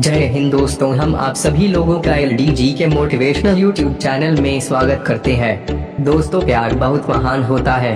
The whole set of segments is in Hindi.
जय हिंद दोस्तों, हम आप सभी लोगों का LDG के मोटिवेशनल यूट्यूब चैनल में स्वागत करते हैं। दोस्तों, प्यार बहुत महान होता है।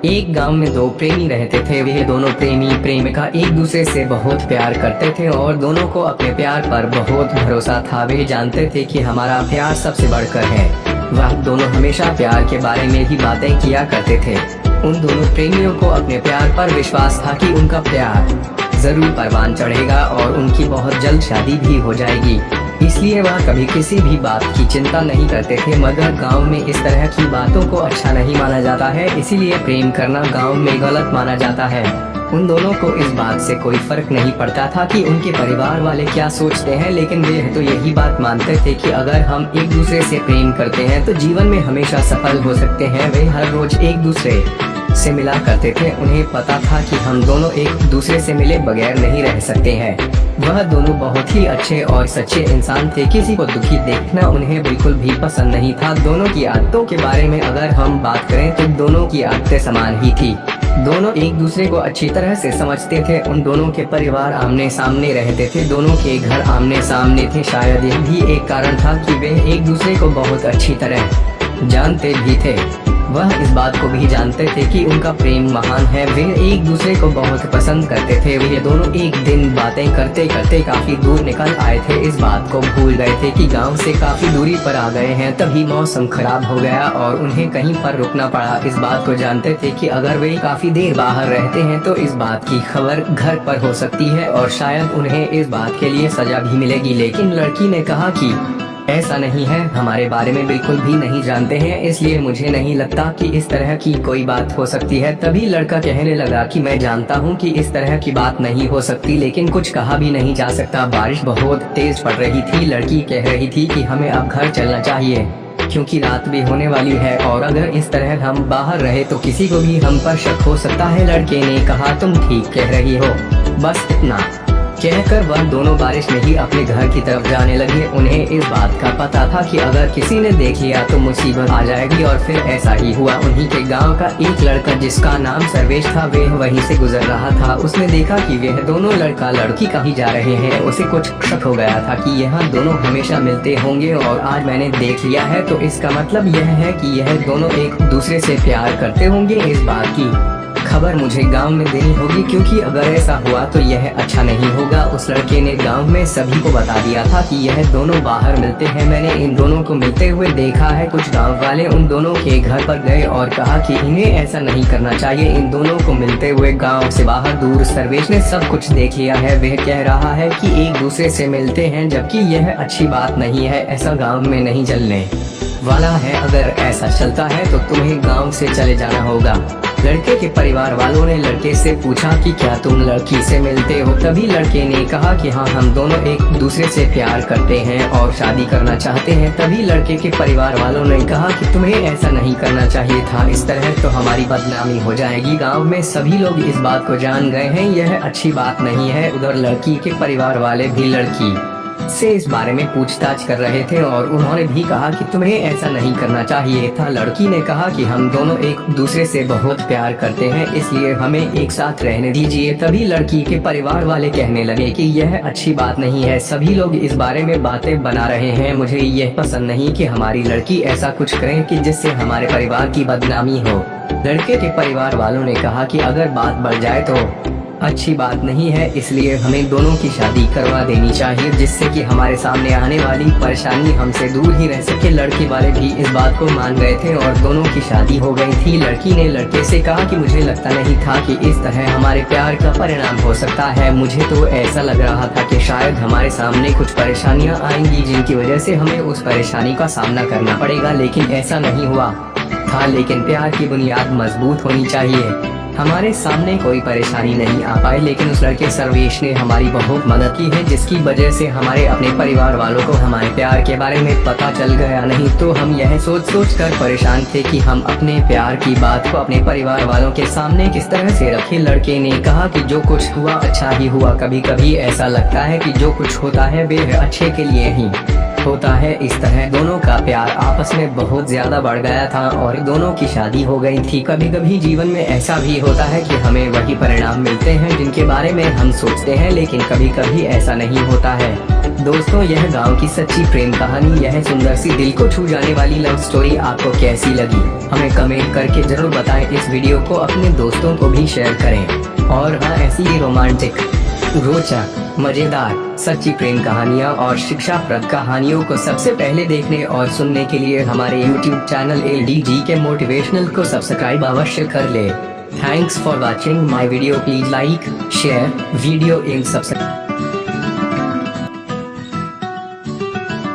एक गांव में दो प्रेमी रहते थे। वे दोनों प्रेमी प्रेमिका एक दूसरे से बहुत प्यार करते थे और दोनों को अपने प्यार पर बहुत भरोसा था। वे जानते थे कि हमारा प्यार सबसे बढ़कर है। वह दोनों हमेशा प्यार के बारे में ही बातें किया करते थे। उन दोनों प्रेमियों को अपने प्यार पर विश्वास था कि उनका प्यार जरूर परवान चढ़ेगा और उनकी बहुत जल्द शादी भी हो जाएगी। इसलिए वह कभी किसी भी बात की चिंता नहीं करते थे। मगर गांव में इस तरह की बातों को अच्छा नहीं माना जाता है, इसीलिए प्रेम करना गांव में गलत माना जाता है। उन दोनों को इस बात से कोई फर्क नहीं पड़ता था कि उनके परिवार वाले क्या सोचते हैं, लेकिन वे तो यही बात मानते थे कि अगर हम एक दूसरे से प्रेम करते हैं तो जीवन में हमेशा सफल हो सकते हैं। वे हर रोज एक दूसरे से मिला करते थे। उन्हें पता था कि हम दोनों एक दूसरे से मिले बगैर नहीं रह सकते हैं। वह दोनों बहुत ही अच्छे और सच्चे इंसान थे। किसी को दुखी देखना उन्हें बिल्कुल भी पसंद नहीं था। दोनों की आदतों के बारे में अगर हम बात करें तो दोनों की आदतें समान ही थी। दोनों एक दूसरे को अच्छी तरह से समझते थे। उन दोनों के परिवार आमने सामने रहते थे। दोनों के घर आमने सामने थे। शायद यह भी एक कारण था कि वे एक दूसरे को बहुत अच्छी तरह जानते भी थे। वह इस बात को भी जानते थे कि उनका प्रेम महान है। वे एक दूसरे को बहुत पसंद करते थे। वे दोनों एक दिन बातें करते करते काफी दूर निकल आए थे। इस बात को भूल गए थे कि गांव से काफी दूरी पर आ गए हैं। तभी मौसम खराब हो गया और उन्हें कहीं पर रुकना पड़ा। इस बात को जानते थे कि अगर वे काफी देर बाहर रहते हैं तो इस बात की खबर घर पर हो सकती है और शायद उन्हें इस बात के लिए सजा भी मिलेगी। लेकिन लड़की ने कहा कि ऐसा नहीं है, हमारे बारे में बिल्कुल भी नहीं जानते हैं, इसलिए मुझे नहीं लगता कि इस तरह की कोई बात हो सकती है। तभी लड़का कहने लगा कि मैं जानता हूँ कि इस तरह की बात नहीं हो सकती, लेकिन कुछ कहा भी नहीं जा सकता। बारिश बहुत तेज पड़ रही थी। लड़की कह रही थी कि हमें अब घर चलना चाहिए क्योंकि रात भी होने वाली है और अगर इस तरह हम बाहर रहे तो किसी को भी हम पर शक हो सकता है। लड़के ने कहा, तुम ठीक कह रही हो, बस इतना कहकर वह दोनों बारिश में ही अपने घर की तरफ जाने लगे। उन्हें इस बात का पता था कि अगर किसी ने देख लिया तो मुसीबत आ जाएगी और फिर ऐसा ही हुआ। उन्हीं के गांव का एक लड़का जिसका नाम सर्वेश था, वह वहीं से गुजर रहा था। उसने देखा कि वह दोनों लड़का लड़की कहीं जा रहे हैं। उसे कुछ शक हो गया था कि यह दोनों हमेशा मिलते होंगे और आज मैंने देख लिया है तो इसका मतलब यह है कि यह दोनों एक दूसरे से प्यार करते होंगे। इस बात की खबर मुझे गांव में देनी होगी क्योंकि अगर ऐसा हुआ तो यह अच्छा नहीं होगा। उस लड़के ने गांव में सभी को बता दिया था कि यह दोनों बाहर मिलते हैं। मैंने इन दोनों को मिलते हुए देखा है। कुछ गांव वाले उन दोनों के घर पर गए और कहा कि इन्हें ऐसा नहीं करना चाहिए। इन दोनों को मिलते हुए गांव से बाहर दूर सर्वेश ने सब कुछ देख लिया है। वह कह रहा है कि एक दूसरे से मिलते हैं, जबकि यह अच्छी बात नहीं है। ऐसा गाँव में नहीं चलने वाला है। अगर ऐसा चलता है तो तुम्हें गाँव से चले जाना होगा। लड़के के परिवार वालों ने लड़के से पूछा कि क्या तुम लड़की से मिलते हो? तभी लड़के ने कहा कि हाँ, हम दोनों एक दूसरे से प्यार करते हैं और शादी करना चाहते हैं। तभी लड़के के परिवार वालों ने कहा कि तुम्हें ऐसा नहीं करना चाहिए था, इस तरह तो हमारी बदनामी हो जाएगी। गांव में सभी लोग इस बात को जान गए हैं, यह अच्छी बात नहीं है। उधर लड़की के परिवार वाले भी लड़की से इस बारे में पूछताछ कर रहे थे और उन्होंने भी कहा कि तुम्हें ऐसा नहीं करना चाहिए था। लड़की ने कहा कि हम दोनों एक दूसरे से बहुत प्यार करते हैं, इसलिए हमें एक साथ रहने दीजिए। तभी लड़की के परिवार वाले कहने लगे कि यह अच्छी बात नहीं है, सभी लोग इस बारे में बातें बना रहे हैं। मुझे यह पसंद नहीं कि हमारी लड़की ऐसा कुछ करे कि जिससे हमारे परिवार की बदनामी हो। लड़के के परिवार वालों ने कहा कि अगर बात बढ़ जाए तो अच्छी बात नहीं है, इसलिए हमें दोनों की शादी करवा देनी चाहिए, जिससे कि हमारे सामने आने वाली परेशानी हमसे दूर ही रह सके। लड़के वाले भी इस बात को मान गए थे और दोनों की शादी हो गई थी। लड़की ने लड़के से कहा कि मुझे लगता नहीं था कि इस तरह हमारे प्यार का परिणाम हो सकता है। मुझे तो ऐसा लग रहा था कि शायद हमारे सामने कुछ परेशानियां आएंगी जिनकी वजह से हमें उस परेशानी का सामना करना पड़ेगा, लेकिन ऐसा नहीं हुआ था। लेकिन प्यार की बुनियाद मजबूत होनी चाहिए। हमारे सामने कोई परेशानी नहीं आ पाई, लेकिन उस लड़के सर्वेश ने हमारी बहुत मदद की है, जिसकी वजह से हमारे अपने परिवार वालों को हमारे प्यार के बारे में पता चल गया। नहीं तो हम यह सोच कर परेशान थे कि हम अपने प्यार की बात को अपने परिवार वालों के सामने किस तरह से रखें। लड़के ने कहा कि जो कुछ हुआ अच्छा ही हुआ। कभी कभी ऐसा लगता है कि जो कुछ होता है वे अच्छे के लिए ही होता है। इस तरह दोनों का प्यार आपस में बहुत ज्यादा बढ़ गया था और दोनों की शादी हो गई थी। कभी कभी जीवन में ऐसा भी होता है कि हमें वही परिणाम मिलते हैं जिनके बारे में हम सोचते हैं, लेकिन कभी कभी ऐसा नहीं होता है। दोस्तों यह गांव की सच्ची प्रेम कहानी, यह सुंदर सी दिल को छू जाने वाली लव स्टोरी आपको कैसी लगी हमें कमेंट करके जरूर बताएं। इस वीडियो को अपने दोस्तों को भी शेयर करें और हाँ, ऐसी ही रोमांटिक, रोचक, मजेदार, सच्ची प्रेम कहानियाँ और शिक्षाप्रद कहानियों को सबसे पहले देखने और सुनने के लिए हमारे YouTube चैनल LDGK मोटिवेशनल को सब्सक्राइब अवश्य कर ले। Thanks for watching my video. Please like, share video in subscribe.